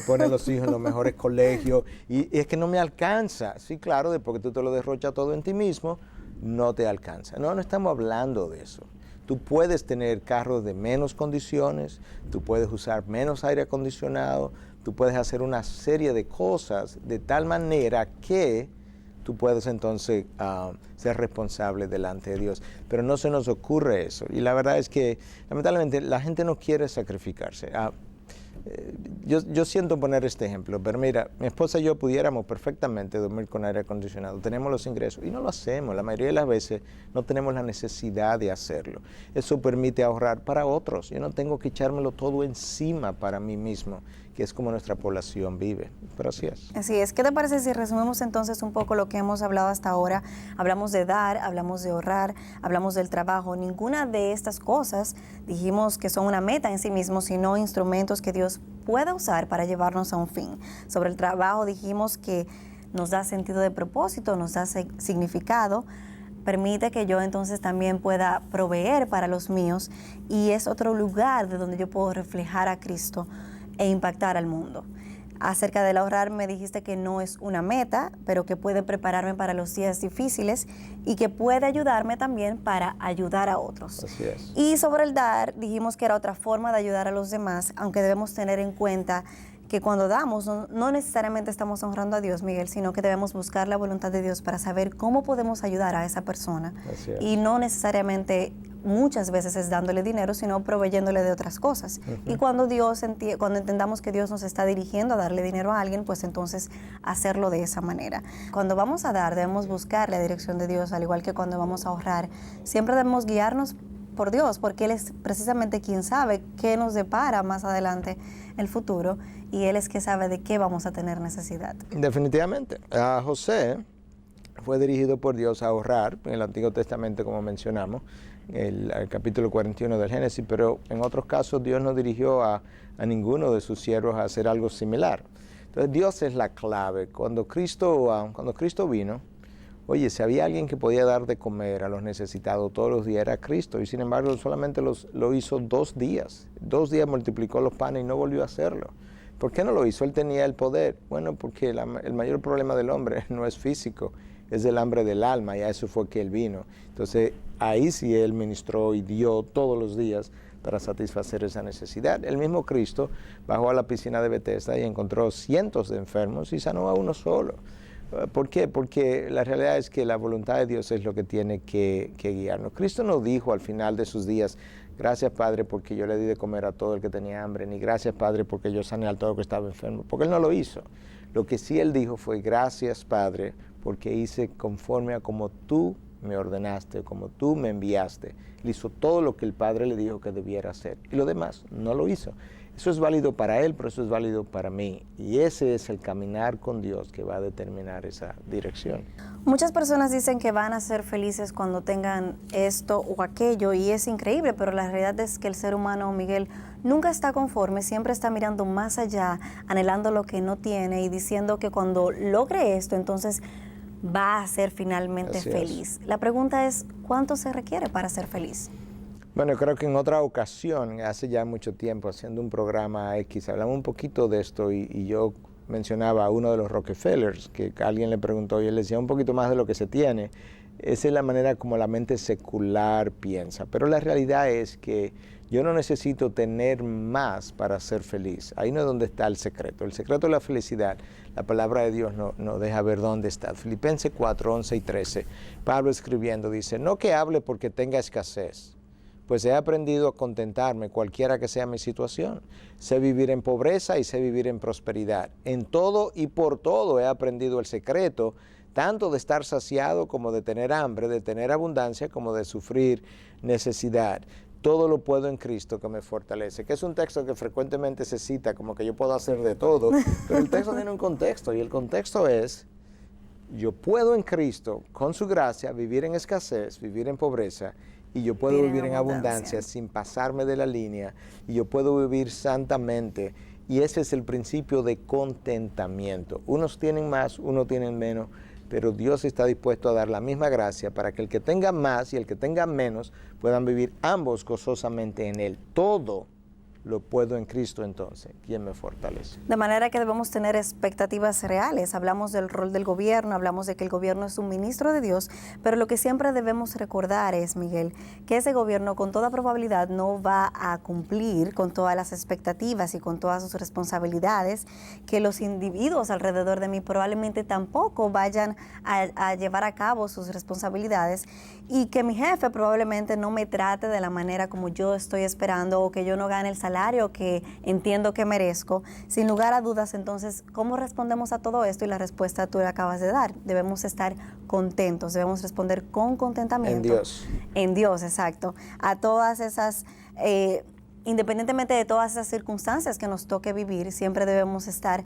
pone a los hijos en los mejores colegios, y es que no me alcanza. Sí, claro, después que tú te lo derrochas todo en ti mismo, no te alcanza. No estamos hablando de eso. Tú puedes tener carros de menos condiciones, tú puedes usar menos aire acondicionado, tú puedes hacer una serie de cosas de tal manera que tú puedes entonces ser responsable delante de Dios. Pero no se nos ocurre eso. Y la verdad es que, lamentablemente, la gente no quiere sacrificarse. Yo siento poner este ejemplo, pero mira, mi esposa y yo pudiéramos perfectamente dormir con aire acondicionado, tenemos los ingresos y no lo hacemos, la mayoría de las veces no tenemos la necesidad de hacerlo. Eso permite ahorrar para otros, yo no tengo que echármelo todo encima para mí mismo, que es como nuestra población vive, pero así es. Así es. ¿Qué te parece si resumimos entonces un poco lo que hemos hablado hasta ahora? Hablamos de dar, hablamos de ahorrar, hablamos del trabajo. Ninguna de estas cosas dijimos que son una meta en sí mismos, sino instrumentos que Dios pueda usar para llevarnos a un fin. Sobre el trabajo dijimos que nos da sentido de propósito, nos da significado, permite que yo entonces también pueda proveer para los míos y es otro lugar de donde yo puedo reflejar a Cristo e impactar al mundo. Acerca del ahorrar me dijiste que no es una meta, pero que puede prepararme para los días difíciles y que puede ayudarme también para ayudar a otros. Así es. Y sobre el dar, dijimos que era otra forma de ayudar a los demás, aunque debemos tener en cuenta que cuando damos no necesariamente estamos honrando a Dios, Miguel, sino que debemos buscar la voluntad de Dios para saber cómo podemos ayudar a esa persona. Así es. Y no necesariamente muchas veces es dándole dinero, sino proveyéndole de otras cosas. Y cuando cuando entendamos que Dios nos está dirigiendo a darle dinero a alguien, pues entonces hacerlo de esa manera. Cuando vamos a dar, debemos buscar la dirección de Dios, al igual que cuando vamos a ahorrar. Siempre debemos guiarnos por Dios, porque Él es precisamente quien sabe qué nos depara más adelante el futuro, y Él es que sabe de qué vamos a tener necesidad. Definitivamente. A José fue dirigido por Dios a ahorrar, en el Antiguo Testamento, como mencionamos, el capítulo 41 del Génesis, pero en otros casos Dios no dirigió a ninguno de sus siervos a hacer algo similar. Entonces Dios es la clave. Cuando Cristo vino, oye, si había alguien que podía dar de comer a los necesitados todos los días, era Cristo, y sin embargo solamente lo hizo 2 días. 2 días multiplicó los panes y no volvió a hacerlo. ¿Por qué no lo hizo? Él tenía el poder. Bueno, porque el mayor problema del hombre no es físico, es el hambre del alma, y a eso fue que Él vino. Entonces, ahí sí Él ministró y dio todos los días para satisfacer esa necesidad. El mismo Cristo bajó a la piscina de Bethesda y encontró cientos de enfermos y sanó a uno solo. ¿Por qué? Porque la realidad es que la voluntad de Dios es lo que tiene que guiarnos. Cristo no dijo al final de sus días, gracias Padre porque yo le di de comer a todo el que tenía hambre, ni gracias Padre porque yo sané a todo el que estaba enfermo, porque Él no lo hizo. Lo que sí Él dijo fue, gracias Padre porque hice conforme a como tú me ordenaste, como tú me enviaste. Él hizo todo lo que el Padre le dijo que debiera hacer, y lo demás no lo hizo. Eso es válido para Él, pero eso es válido para mí. Y ese es el caminar con Dios que va a determinar esa dirección. Muchas personas dicen que van a ser felices cuando tengan esto o aquello, y es increíble, pero la realidad es que el ser humano, Miguel, nunca está conforme, siempre está mirando más allá, anhelando lo que no tiene y diciendo que cuando logre esto, entonces va a ser finalmente feliz. La pregunta es, ¿cuánto se requiere para ser feliz? Bueno, creo que en otra ocasión, hace ya mucho tiempo, haciendo un programa X, hablamos un poquito de esto y yo mencionaba a uno de los Rockefellers, que alguien le preguntó y él decía un poquito más de lo que se tiene. Esa es la manera como la mente secular piensa. Pero la realidad es que yo no necesito tener más para ser feliz. Ahí no es donde está el secreto. El secreto de la felicidad, la palabra de Dios no deja ver dónde está. Filipenses 4, 11 y 13, Pablo escribiendo dice, no que hable porque tenga escasez, pues he aprendido a contentarme cualquiera que sea mi situación. Sé vivir en pobreza y sé vivir en prosperidad. En todo y por todo he aprendido el secreto, tanto de estar saciado como de tener hambre, de tener abundancia como de sufrir necesidad. Todo lo puedo en Cristo que me fortalece, que es un texto que frecuentemente se cita como que yo puedo hacer de todo, pero el texto tiene un contexto y el contexto es, yo puedo en Cristo, con su gracia, vivir en escasez, vivir en pobreza, y yo puedo vivir en abundancia sin pasarme de la línea, y yo puedo vivir santamente, y ese es el principio de contentamiento. Unos tienen más, unos tienen menos, pero Dios está dispuesto a dar la misma gracia para que el que tenga más y el que tenga menos puedan vivir ambos gozosamente en Él. Todo lo puedo en Cristo entonces, quien me fortalece. De manera que debemos tener expectativas reales. Hablamos del rol del gobierno, hablamos de que el gobierno es un ministro de Dios, pero lo que siempre debemos recordar es, Miguel, que ese gobierno con toda probabilidad no va a cumplir con todas las expectativas y con todas sus responsabilidades, que los individuos alrededor de mí probablemente tampoco vayan a llevar a cabo sus responsabilidades, y que mi jefe probablemente no me trate de la manera como yo estoy esperando, o que yo no gane el salario que entiendo que merezco. Sin lugar a dudas, entonces, ¿cómo respondemos a todo esto? Y la respuesta tú la acabas de dar. Debemos estar contentos, debemos responder con contentamiento. En Dios. En Dios, exacto. A todas esas, independientemente de todas esas circunstancias que nos toque vivir, siempre debemos estar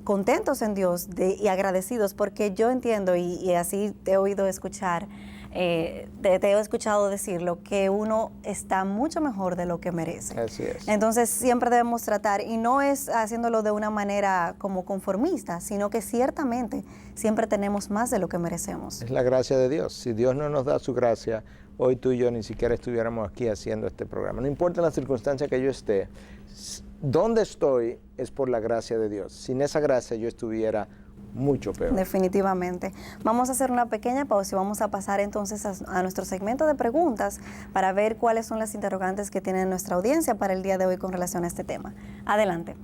contentos en Dios y agradecidos, porque yo entiendo, y así te he oído escuchar, te he escuchado decirlo, que uno está mucho mejor de lo que merece. Así es. Entonces siempre debemos tratar, y no es haciéndolo de una manera como conformista, sino que ciertamente siempre tenemos más de lo que merecemos. Es la gracia de Dios. Si Dios no nos da su gracia, hoy tú y yo ni siquiera estuviéramos aquí haciendo este programa. No importa la circunstancia que yo esté, donde estoy es por la gracia de Dios. Sin esa gracia yo estuviera mucho peor. Definitivamente. Vamos a hacer una pequeña pausa y vamos a pasar entonces a nuestro segmento de preguntas para ver cuáles son las interrogantes que tiene nuestra audiencia para el día de hoy con relación a este tema. Adelante.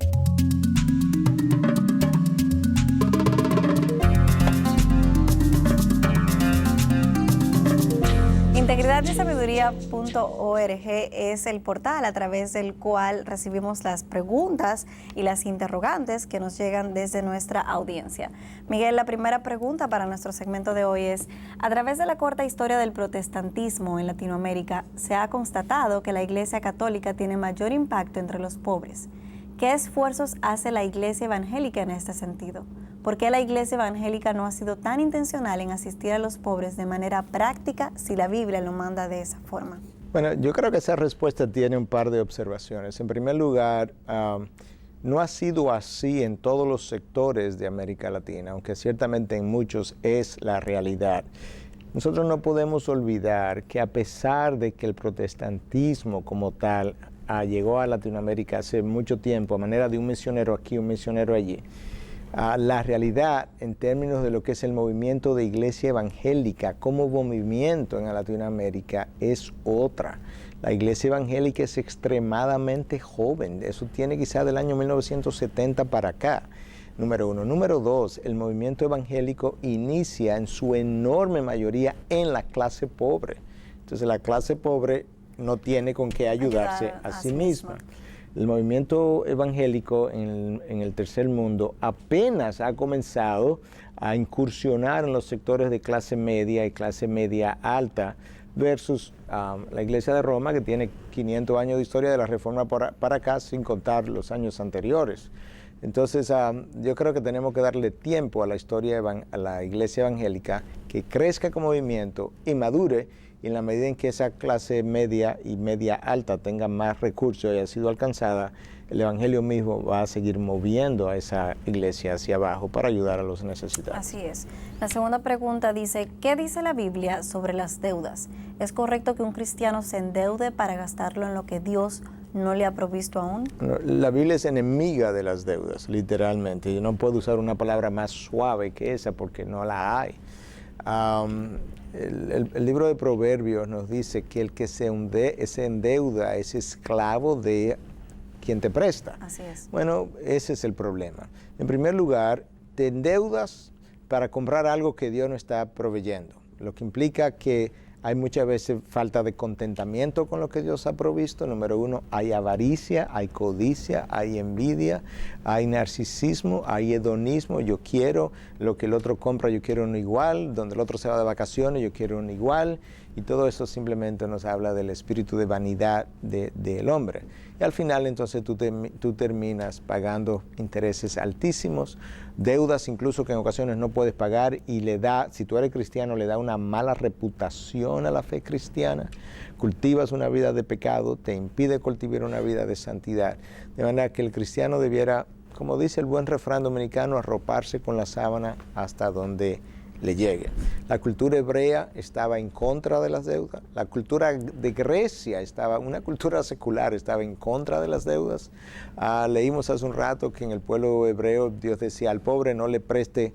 Integridadysabiduría.org es el portal a través del cual recibimos las preguntas y las interrogantes que nos llegan desde nuestra audiencia. Miguel, la primera pregunta para nuestro segmento de hoy es: a través de la corta historia del protestantismo en Latinoamérica, se ha constatado que la Iglesia Católica tiene mayor impacto entre los pobres. ¿Qué esfuerzos hace la Iglesia Evangélica en este sentido? ¿Por qué la Iglesia Evangélica no ha sido tan intencional en asistir a los pobres de manera práctica si la Biblia lo manda de esa forma? Bueno, yo creo que esa respuesta tiene un par de observaciones. En primer lugar, no ha sido así en todos los sectores de América Latina, aunque ciertamente en muchos es la realidad. Nosotros no podemos olvidar que a pesar de que el protestantismo como tal llegó a Latinoamérica hace mucho tiempo, a manera de un misionero aquí, un misionero allí, la realidad en términos de lo que es el movimiento de iglesia evangélica como movimiento en Latinoamérica es otra. La iglesia evangélica es extremadamente joven, eso tiene quizás del año 1970 para acá, número uno. Número dos, el movimiento evangélico inicia en su enorme mayoría en la clase pobre. Entonces la clase pobre no tiene con qué ayudarse a sí misma. El movimiento evangélico en el tercer mundo apenas ha comenzado a incursionar en los sectores de clase media y clase media alta versus la Iglesia de Roma, que tiene 500 años de historia de la Reforma para acá, sin contar los años anteriores. Entonces yo creo que tenemos que darle tiempo a la historia, a la Iglesia evangélica, que crezca como movimiento y madure, y en la medida en que esa clase media y media alta tenga más recursos y haya sido alcanzada, el Evangelio mismo va a seguir moviendo a esa iglesia hacia abajo para ayudar a los necesitados. Así es. La segunda pregunta dice: ¿qué dice la Biblia sobre las deudas? ¿Es correcto que un cristiano se endeude para gastarlo en lo que Dios no le ha provisto aún? No, la Biblia es enemiga de las deudas, literalmente. Yo no puedo usar una palabra más suave que esa porque no la hay. El libro de Proverbios nos dice que el que se endeuda es esclavo de quien te presta. Así es. Bueno, ese es el problema. En primer lugar, te endeudas para comprar algo que Dios no está proveyendo, lo que implica que hay muchas veces falta de contentamiento con lo que Dios ha provisto. Número uno, hay avaricia, hay codicia, hay envidia, hay narcisismo, hay hedonismo. Yo quiero lo que el otro compra, yo quiero uno igual. Donde el otro se va de vacaciones, yo quiero uno igual. Y todo eso simplemente nos habla del espíritu de vanidad del hombre. Y al final entonces tú terminas pagando intereses altísimos, deudas incluso que en ocasiones no puedes pagar, y si tú eres cristiano, le da una mala reputación a la fe cristiana. Cultivas una vida de pecado, te impide cultivar una vida de santidad. De manera que el cristiano debiera, como dice el buen refrán dominicano, arroparse con la sábana hasta donde le llegue. La cultura hebrea estaba en contra de las deudas. La cultura de Grecia una cultura secular, estaba en contra de las deudas. Leímos hace un rato que en el pueblo hebreo Dios decía al pobre no le preste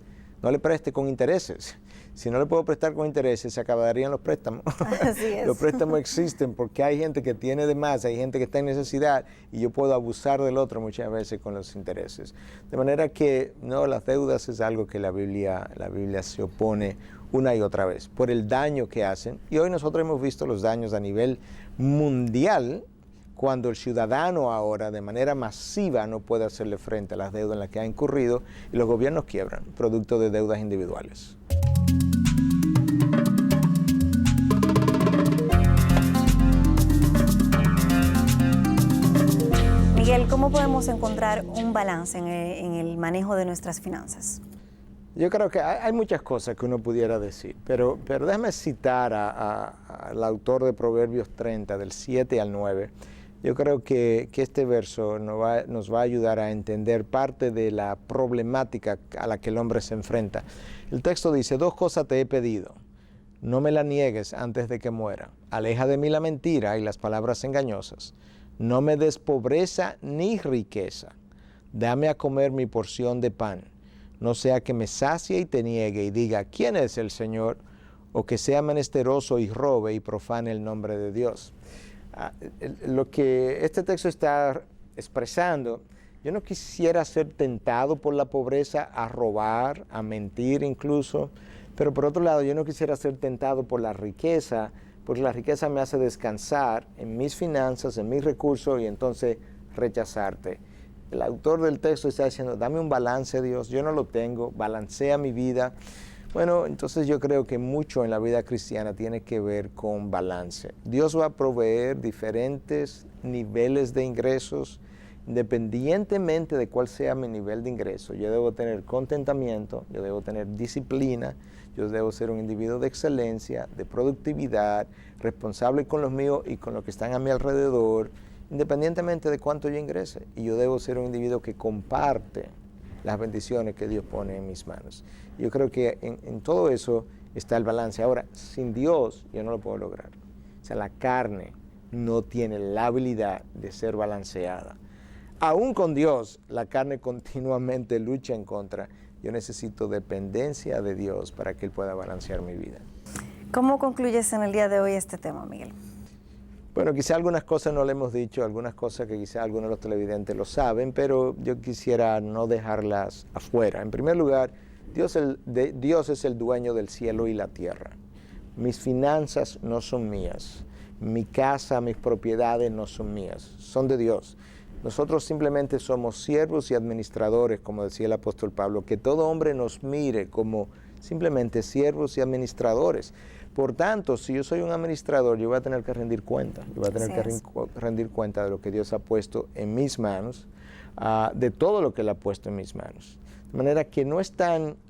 con intereses. Si no le puedo prestar con intereses, se acabarían los préstamos. Así es. Los préstamos existen porque hay gente que tiene de más, hay gente que está en necesidad, y yo puedo abusar del otro muchas veces con los intereses. De manera que no, las deudas es algo que la Biblia se opone una y otra vez por el daño que hacen. Y hoy nosotros hemos visto los daños a nivel mundial, cuando el ciudadano ahora de manera masiva no puede hacerle frente a las deudas en las que ha incurrido, y los gobiernos quiebran, producto de deudas individuales. Miguel, ¿cómo podemos encontrar un balance en el manejo de nuestras finanzas? Yo creo que hay muchas cosas que uno pudiera decir, pero déjame citar al autor de Proverbios 30, del 7 al 9. Yo creo que este verso nos va a ayudar a entender parte de la problemática a la que el hombre se enfrenta. El texto dice: 2 cosas te he pedido, no me las niegues antes de que muera. Aleja de mí la mentira y las palabras engañosas. No me des pobreza ni riqueza. Dame a comer mi porción de pan. No sea que me sacie y te niegue y diga, ¿quién es el Señor? O que sea menesteroso y robe y profane el nombre de Dios. Lo que este texto está expresando, yo no quisiera ser tentado por la pobreza a robar, a mentir incluso, pero por otro lado yo no quisiera ser tentado por la riqueza, porque la riqueza me hace descansar en mis finanzas, en mis recursos, y entonces rechazarte. El autor del texto está diciendo, dame un balance, Dios, yo no lo tengo, balancea mi vida. Bueno, entonces yo creo que mucho en la vida cristiana tiene que ver con balance. Dios va a proveer diferentes niveles de ingresos, independientemente de cuál sea mi nivel de ingreso. Yo debo tener contentamiento, yo debo tener disciplina, yo debo ser un individuo de excelencia, de productividad, responsable con los míos y con los que están a mi alrededor, independientemente de cuánto yo ingrese. Y yo debo ser un individuo que comparte las bendiciones que Dios pone en mis manos. Yo creo que en todo eso está el balance. Ahora, sin Dios yo no lo puedo lograr. O sea, la carne no tiene la habilidad de ser balanceada. Aún con Dios, la carne continuamente lucha en contra. Yo necesito dependencia de Dios para que Él pueda balancear mi vida. ¿Cómo concluyes en el día de hoy este tema, Miguel? Bueno, quizá algunas cosas no le hemos dicho, algunas cosas que quizá algunos de los televidentes lo saben, pero yo quisiera no dejarlas afuera. En primer lugar, Dios es el dueño del cielo y la tierra. Mis finanzas no son mías. Mi casa, mis propiedades no son mías, son de Dios. Nosotros simplemente somos siervos y administradores, como decía el apóstol Pablo, que todo hombre nos mire como simplemente siervos y administradores. Por tanto, si yo soy un administrador, yo voy a tener que rendir cuenta. Yo voy a tener que rendir cuenta de lo que Dios ha puesto en mis manos, de todo lo que Él ha puesto en mis manos. De manera que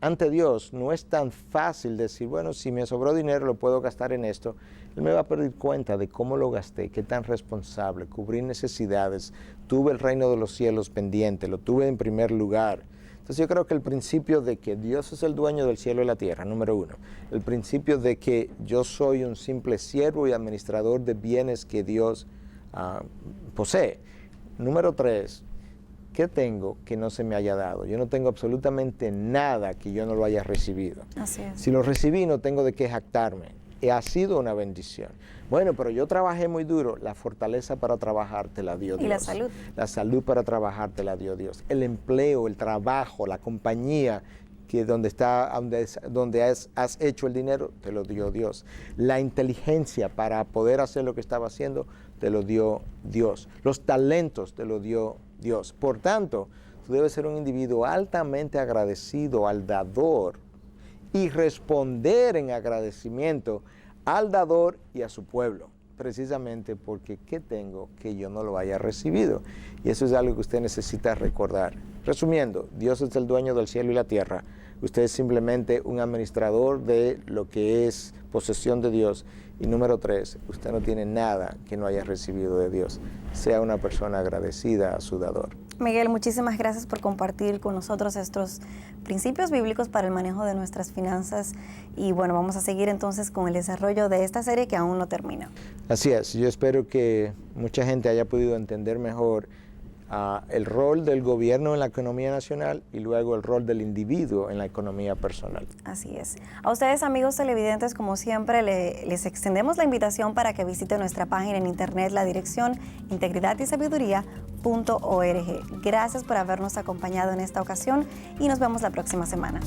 ante Dios no es tan fácil decir, bueno, si me sobró dinero lo puedo gastar en esto. Él me va a pedir cuenta de cómo lo gasté, qué tan responsable, cubrir necesidades. Tuve el reino de los cielos pendiente, lo tuve en primer lugar. Entonces yo creo que el principio de que Dios es el dueño del cielo y la tierra, número uno. El principio de que yo soy un simple siervo y administrador de bienes que Dios posee. Número tres, ¿qué tengo que no se me haya dado? Yo no tengo absolutamente nada que yo no lo haya recibido. Así es. Si lo recibí, no tengo de qué jactarme. Ha sido una bendición. Bueno, pero yo trabajé muy duro. La fortaleza para trabajar te la dio Dios. Y la salud. La salud para trabajar te la dio Dios. El empleo, el trabajo, la compañía donde has hecho el dinero, te lo dio Dios. La inteligencia para poder hacer lo que estaba haciendo, te lo dio Dios. Los talentos te lo dio Dios. Por tanto, tú debes ser un individuo altamente agradecido al dador y responder en agradecimiento al dador y a su pueblo, precisamente porque ¿qué tengo que yo no lo haya recibido? Y eso es algo que usted necesita recordar. Resumiendo, Dios es el dueño del cielo y la tierra. Usted es simplemente un administrador de lo que es posesión de Dios. Y número 3, usted no tiene nada que no haya recibido de Dios. Sea una persona agradecida a su dador. Miguel, muchísimas gracias por compartir con nosotros estos principios bíblicos para el manejo de nuestras finanzas. Y bueno, vamos a seguir entonces con el desarrollo de esta serie que aún no termina. Así es, yo espero que mucha gente haya podido entender mejor el rol del gobierno en la economía nacional y luego el rol del individuo en la economía personal. Así es. A ustedes, amigos televidentes, como siempre, les extendemos la invitación para que visiten nuestra página en internet, la dirección integridadysabiduría.org. Gracias por habernos acompañado en esta ocasión y nos vemos la próxima semana.